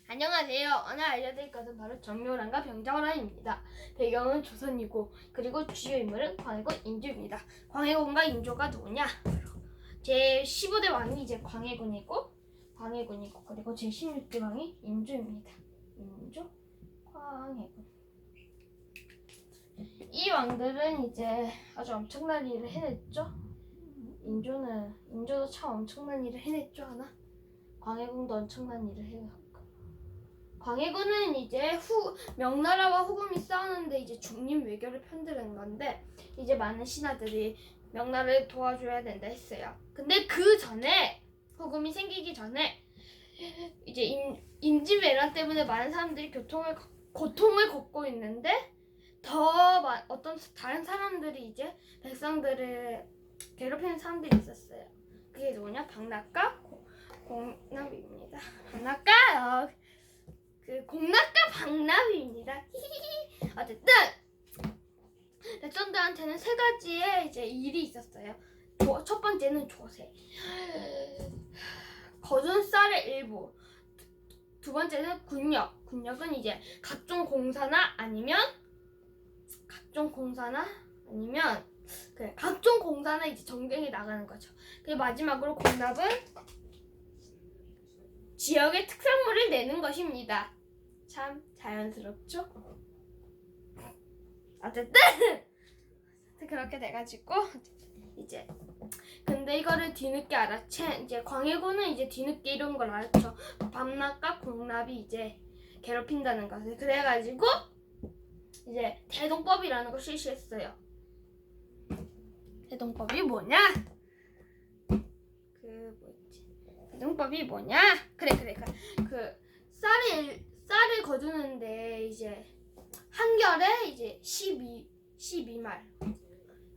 안녕하세요. 오늘 알려드릴 것은 바로 정묘란과 병자호란입니다. 배경은 조선이고 그리고 주요 인물은 광해군 인조입니다. 광해군과 인조가 누구냐? 제 15대 왕이 이제 광해군이고 그리고 제 16대 왕이 인조입니다. 인조, 광해군. 이 왕들은 이제 아주 엄청난 일을 해냈죠. 인조도 참 엄청난 일을 해냈죠 하나. 광해군도 엄청난 일을 해요. 광해군은 이제 명나라와 후금이 싸우는데 이제 중립 외교를 편드는 건데 이제 많은 신하들이 명나라를 도와줘야 된다 했어요. 근데 그 전에 후금이 생기기 전에 이제 임진왜란 때문에 많은 사람들이 고통을 겪고 있는데 어떤 다른 사람들이 이제 백성들을 괴롭히는 사람들이 있었어요. 그게 누구냐? 박낙과 공나비입니다. 공낙과 박나비입니다. 어쨌든 백성들한테는 세 가지의 이제 일이 있었어요. 첫 번째는 조세, 거둔 쌀의 일부. 두 번째는 군역. 군역은 이제 각종 공사나 아니면 이제 전쟁에 나가는 거죠. 그리고 마지막으로 공납은 지역의 특산물을 내는 것입니다. 참 자연스럽죠? 어쨌든 그렇게 돼가지고 이제 근데 이거를 뒤늦게 알았지. 이제 광해군은 이제 뒤늦게 이런 걸 알았죠. 밤낮과 공납이 이제 괴롭힌다는 것을. 그래가지고 이제 대동법이라는 걸 실시했어요. 대동법이 뭐냐? 대동법이 뭐냐? 쌀을 거두는데 이제 한결에 이제 12말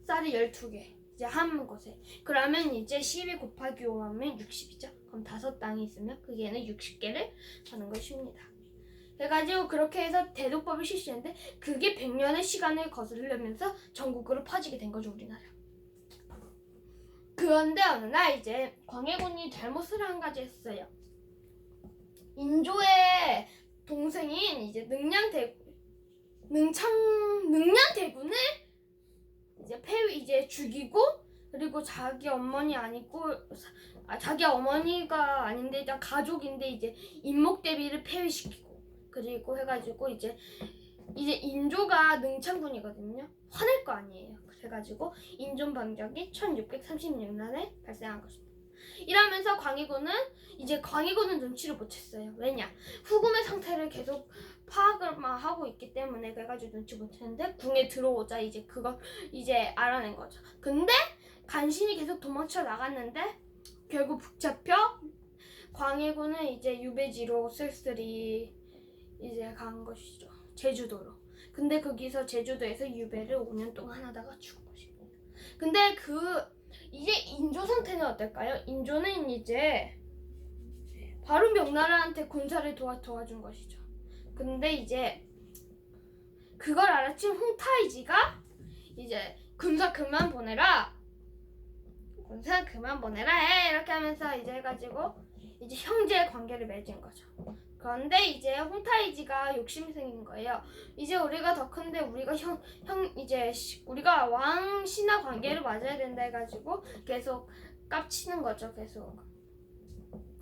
쌀이 12개 이제 한 곳에. 그러면 이제 12 곱하기 5 하면 60이죠. 그럼 5땅이 있으면 그게는 60개를 하는 것입니다. 그래가지고 그렇게 해서 대동법을 실시했는데 그게 100년의 시간을 거스르면서 전국으로 퍼지게 된 거죠, 우리나라. 그런데 어느 날 이제 광해군이 잘못을 한 가지 했어요. 인조의 동생인 이제 능량대군을 이제 죽이고, 그리고 자기 어머니가 아닌데 일단 가족인데 이제 인목대비를 폐위시키고, 그리고 해가지고 이제 인조가 능창군이거든요. 화낼 거 아니에요. 그래가지고 인종방적이 1636년에 발생한 것입니다. 이러면서 광해군은 눈치를 못 챘어요. 왜냐? 후금의 상태를 계속 파악을 하고 있기 때문에. 그래가지고 눈치 못 챘는데 궁에 들어오자 이제 그걸 이제 알아낸 거죠. 근데 간신히 계속 도망쳐 나갔는데 결국 붙잡혀 광해군은 이제 유배지로 쓸쓸히 이제 간 것이죠. 제주도로. 근데 거기서 제주도에서 유배를 5년 동안 하다가 죽은 것입니다. 근데 이제 인조 상태는 어떨까요? 인조는 이제 바로 명나라한테 군사를 도와준 것이죠. 근데 이제 그걸 알아챈 홍타이지가 이제 군사 그만 보내라 해 이렇게 하면서 이제 해가지고 이제 형제 관계를 맺은 거죠. 그런데 이제 홍타이지가 욕심이 생긴 거예요. 이제 우리가 더 큰데 우리가 우리가 왕 신하 관계를 맞아야 된다 해가지고 계속 깝치는 거죠. 계속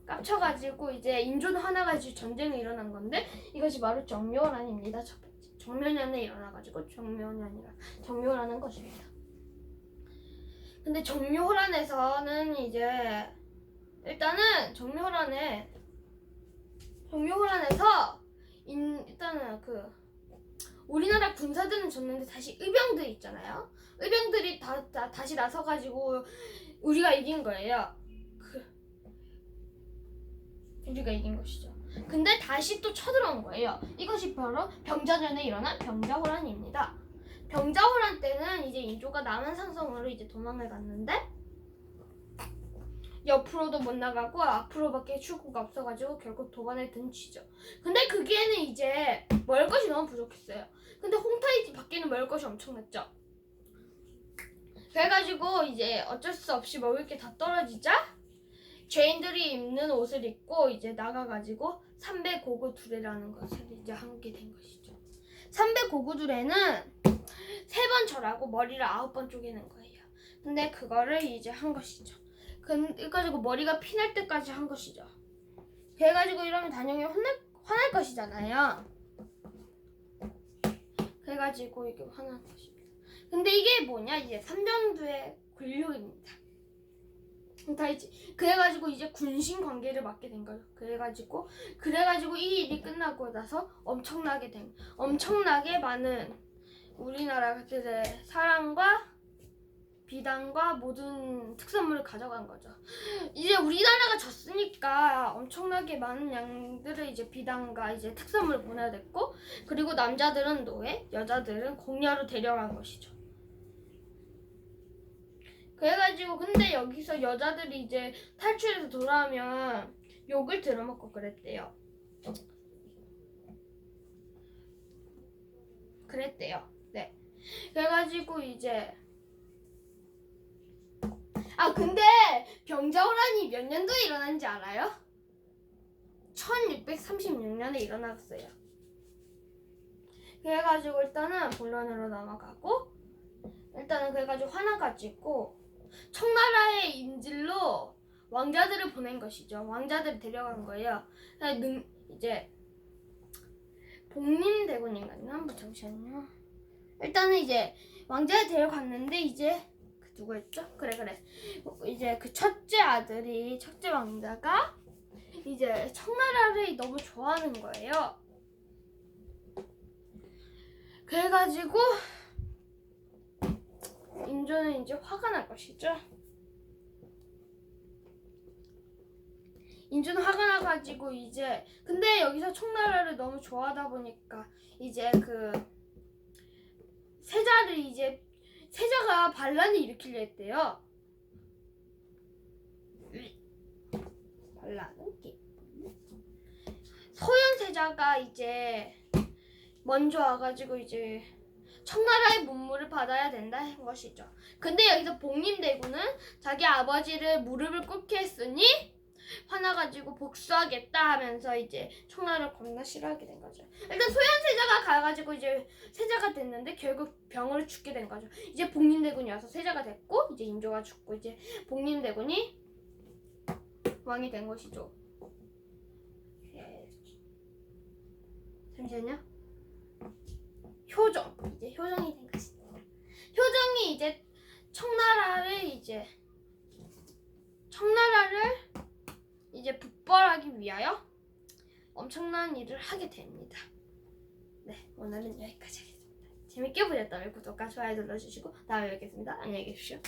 깝쳐가지고 이제 인조는 화나가지고 전쟁이 일어난 건데 이것이 바로 정묘란입니다. 정묘년에 일어나가지고 정묘년이 아니라 정묘라는 것입니다. 근데 정묘호란에서는 이제 일단은 정묘호란에서 일단은 우리나라 군사들은 졌는데 다시 의병들 있잖아요. 의병들이 다시 나서가지고 우리가 이긴 거예요. 우리가 이긴 것이죠. 근데 다시 또 쳐들어온 거예요. 이것이 바로 병자전에 일어난 병자호란입니다. 병자호란 때는 이제 인조가 남한산성으로 이제 도망을 갔는데 옆으로도 못 나가고 앞으로밖에 출구가 없어가지고 결국 도관에 든 쥐죠. 근데 거기에는 이제 먹을 것이 너무 부족했어요. 근데 홍타이지 밖에는 먹을 것이 엄청났죠. 그래가지고 이제 어쩔 수 없이 먹을 게 다 떨어지자 죄인들이 입는 옷을 입고 이제 나가가지고 삼배 고구두레라는 것을 이제 하게 된 것이죠. 삼배 고구두레는 3번 절하고 머리를 9번 쪼개는 거예요. 근데 그거를 이제 한 것이죠. 그래가지고 머리가 피날 때까지 한 것이죠. 그래가지고 이러면 단영이 화날 것이잖아요. 그래가지고 이게 화날 것입니다. 근데 이게 뭐냐? 이제 삼정두의 굴욕입니다. 다 이제 그래가지고 이제 군신 관계를 맡게 된 거예요. 그래가지고 이 일이 끝나고 나서 엄청나게 많은 우리나라들의 사랑과 비단과 모든 특산물을 가져간 거죠. 이제 우리나라가 졌으니까 엄청나게 많은 양들을 이제 비단과 이제 특산물을 보내야 됐고, 그리고 남자들은 노예, 여자들은 공녀로 데려간 것이죠. 그래가지고 근데 여기서 여자들이 이제 탈출해서 돌아오면 욕을 들어먹고 그랬대요. 네. 그래가지고 이제 근데 병자호란이 몇 년도에 일어난지 알아요? 1636년에 일어났어요. 그래가지고 일단은 본론으로 넘어가고, 일단은 그래가지고 화나가지고 청나라의 인질로 왕자들을 보낸 것이죠. 왕자들을 데려간 거예요. 이제 복림대군인가요? 잠시만요. 일단은 이제 왕자를 데려갔는데 이제 누구였죠? 그래. 이제 그 첫째 왕자가 이제 청나라를 너무 좋아하는 거예요. 그래가지고 인조는 이제 화가 날 것이죠. 인조는 화가 나가지고 이제 근데 여기서 청나라를 너무 좋아하다 보니까 이제 그 세자가 반란을 일으키려 했대요. 소현 세자가 이제 먼저 와가지고 이제 청나라의 문물을 받아야 된다 한 것이죠. 근데 여기서 복림대군은 자기 아버지를 무릎을 꿇게 했으니 화나가지고 복수하겠다 하면서 이제 청나라를 겁나 싫어하게 된 거죠. 일단 소현 세자가 가가지고 이제 세자가 됐는데 결국 병으로 죽게 된 거죠. 이제 복림대군이 와서 세자가 됐고 이제 인조가 죽고 이제 복림대군이 왕이 된 것이죠. 잠시만요. 효정이 된 것입니다. 효정이 이제 청나라를 이제 북벌하기 위하여 엄청난 일을 하게 됩니다. 네, 오늘은 여기까지 하겠습니다. 재밌게 보셨다면 구독과 좋아요 눌러주시고 다음에 뵙겠습니다. 안녕히 계십시오.